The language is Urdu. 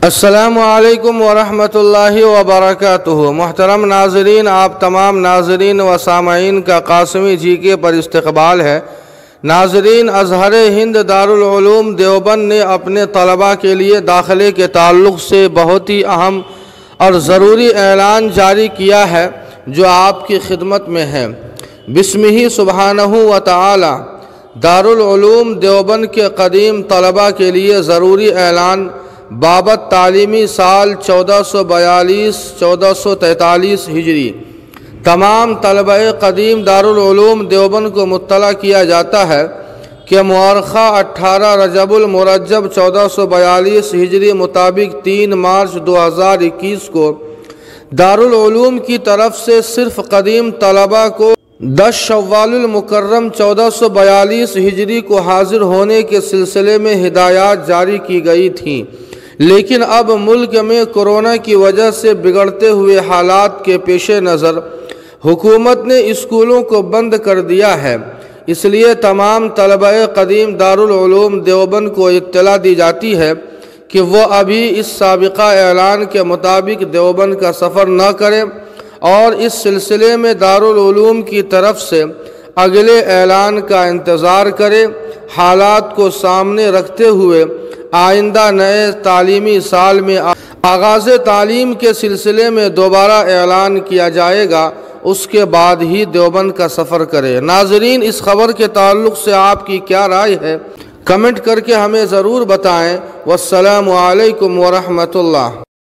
السلام علیکم ورحمۃ اللہ وبرکاتہ۔ محترم ناظرین، آپ تمام ناظرین و سامعین کا قاسمی جی کے پر استقبال ہے۔ ناظرین، ازہر ہند دارالعلوم دیوبند نے اپنے طلباء کے لیے داخلے کے تعلق سے بہت ہی اہم اور ضروری اعلان جاری کیا ہے جو آپ کی خدمت میں ہے۔ بسمہ سبحانہ و تعالی دارالعلوم دیوبند کے قدیم طلباء کے لیے ضروری اعلان بابت تعلیمی سال 1442-1443 ہجری۔ تمام طلبہ قدیم دارالعلوم دیوبند کو مطلع کیا جاتا ہے کہ مورخہ 18 رجب المرجب 1442 ہجری مطابق 3 مارچ 2021 کو دارالعلوم کی طرف سے صرف قدیم طلباء کو 10 شوال المکرم 1442 ہجری کو حاضر ہونے کے سلسلے میں ہدایات جاری کی گئی تھیں، لیکن اب ملک میں کورونا کی وجہ سے بگڑتے ہوئے حالات کے پیش نظر حکومت نے اسکولوں کو بند کر دیا ہے۔ اس لیے تمام طلبہ قدیم دارالعلوم دیوبند کو اطلاع دی جاتی ہے کہ وہ ابھی اس سابقہ اعلان کے مطابق دیوبند کا سفر نہ کریں اور اس سلسلے میں دارالعلوم کی طرف سے اگلے اعلان کا انتظار کریں۔ حالات کو سامنے رکھتے ہوئے آئندہ نئے تعلیمی سال میں آغاز تعلیم کے سلسلے میں دوبارہ اعلان کیا جائے گا، اس کے بعد ہی دیوبند کا سفر کرے۔ ناظرین، اس خبر کے تعلق سے آپ کی کیا رائے ہے؟ کمنٹ کر کے ہمیں ضرور بتائیں۔ والسلام علیکم ورحمۃ اللہ۔